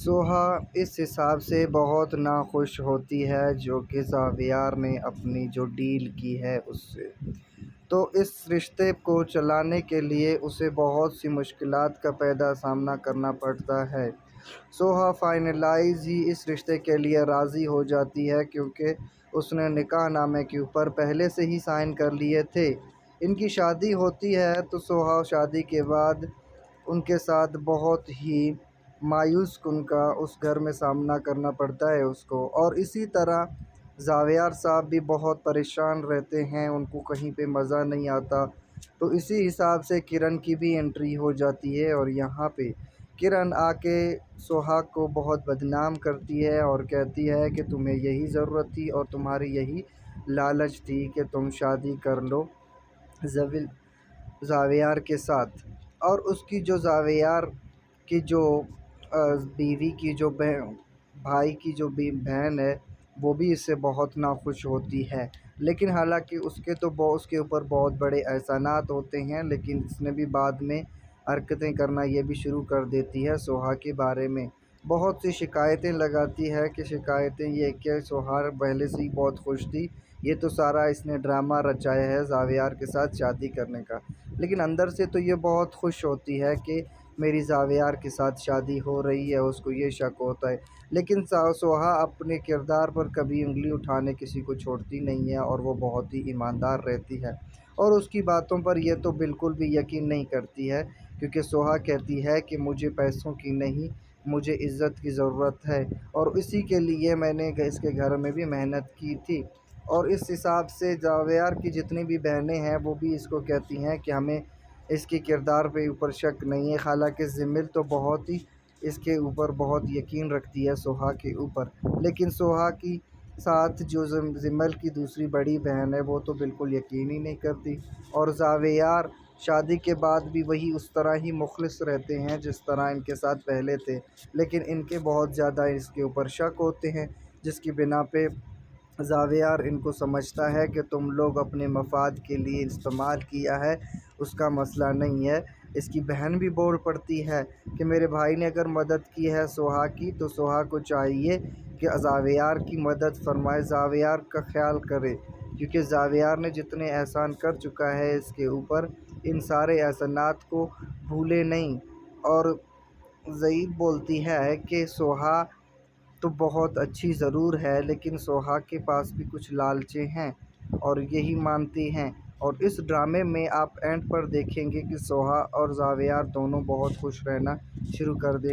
سوہا اس حساب سے بہت ناخوش ہوتی ہے جو کہ زاویار نے اپنی جو ڈیل کی ہے اس سے، تو اس رشتے کو چلانے کے لیے اسے بہت سی مشکلات کا سامنا کرنا پڑتا ہے۔ سوہا فائنلائز ہی اس رشتے کے لیے راضی ہو جاتی ہے کیونکہ اس نے نکاح نامے کے اوپر پہلے سے ہی سائن کر لیے تھے۔ ان کی شادی ہوتی ہے تو سوہا شادی کے بعد ان کے ساتھ بہت ہی مایوس کن کا اس گھر میں سامنا کرنا پڑتا ہے اس کو، اور اسی طرح زاویار صاحب بھی بہت پریشان رہتے ہیں، ان کو کہیں پہ مزہ نہیں آتا۔ تو اسی حساب سے کرن کی بھی انٹری ہو جاتی ہے اور یہاں پہ کرن آ کے سوہاگ کو بہت بدنام کرتی ہے اور کہتی ہے کہ تمہیں یہی ضرورت تھی اور تمہاری یہی لالچ تھی کہ تم شادی کر لو زاویار کے ساتھ۔ اور اس کی جو زاویار کی جو بیوی کی جو بھائی کی جو بہن ہے وہ بھی اس سے بہت ناخوش ہوتی ہے، لیکن حالانکہ اس کے اوپر بہت بڑے احسانات ہوتے ہیں، لیکن اس نے بھی بعد میں حرکتیں کرنا یہ بھی شروع کر دیتی ہے سوہا کے بارے میں۔ بہت سی شکایتیں لگاتی ہے کہ شکایتیں یہ کہ سوہا پہلے سے ہی بہت خوش تھی، یہ تو سارا اس نے ڈرامہ رچایا ہے زاویار کے ساتھ شادی کرنے کا، لیکن اندر سے تو یہ بہت خوش ہوتی ہے کہ میری زاویار کے ساتھ شادی ہو رہی ہے، اس کو یہ شک ہوتا ہے۔ لیکن سوہا اپنے کردار پر کبھی انگلی اٹھانے کسی کو چھوڑتی نہیں ہے اور وہ بہت ہی ایماندار رہتی ہے، اور اس کی باتوں پر یہ تو بالکل بھی یقین نہیں کرتی ہے کیونکہ سوہا کہتی ہے کہ مجھے پیسوں کی نہیں، مجھے عزت کی ضرورت ہے، اور اسی کے لیے میں نے اس کے گھر میں بھی محنت کی تھی۔ اور اس حساب سے زاویار کی جتنی بھی بہنیں ہیں وہ بھی اس کو کہتی ہیں کہ ہمیں اس کے کردار پہ اوپر شک نہیں ہے، حالانکہ زمل تو بہت ہی اس کے اوپر بہت یقین رکھتی ہے سوہا کے اوپر، لیکن سوہا کی ساتھ جو زمل کی دوسری بڑی بہن ہے وہ تو بالکل یقین ہی نہیں کرتی، اور زاویار شادی کے بعد بھی وہی اس طرح ہی مخلص رہتے ہیں جس طرح ان کے ساتھ پہلے تھے، لیکن ان کے بہت زیادہ اس کے اوپر شک ہوتے ہیں، جس کی بنا پہ زاویار ان کو سمجھتا ہے کہ تم لوگ اپنے مفاد کے لیے استعمال کیا ہے، اس کا مسئلہ نہیں ہے۔ اس کی بہن بھی بول پڑتی ہے کہ میرے بھائی نے اگر مدد کی ہے سوہا کی تو سوہا کو چاہیے کہ زاویار کی مدد فرمائے، زاویار کا خیال کرے، کیونکہ زاویار نے جتنے احسان کر چکا ہے اس کے اوپر، ان سارے احسانات کو بھولے نہیں۔ اور زید بولتی ہے کہ سوہا تو بہت اچھی ضرور ہے لیکن سوہا کے پاس بھی کچھ لالچیں ہیں، اور یہی مانتی ہیں، اور اس ڈرامے میں آپ اینڈ پر دیکھیں گے کہ سوہا اور زاویار دونوں بہت خوش رہنا شروع کر دیں گے۔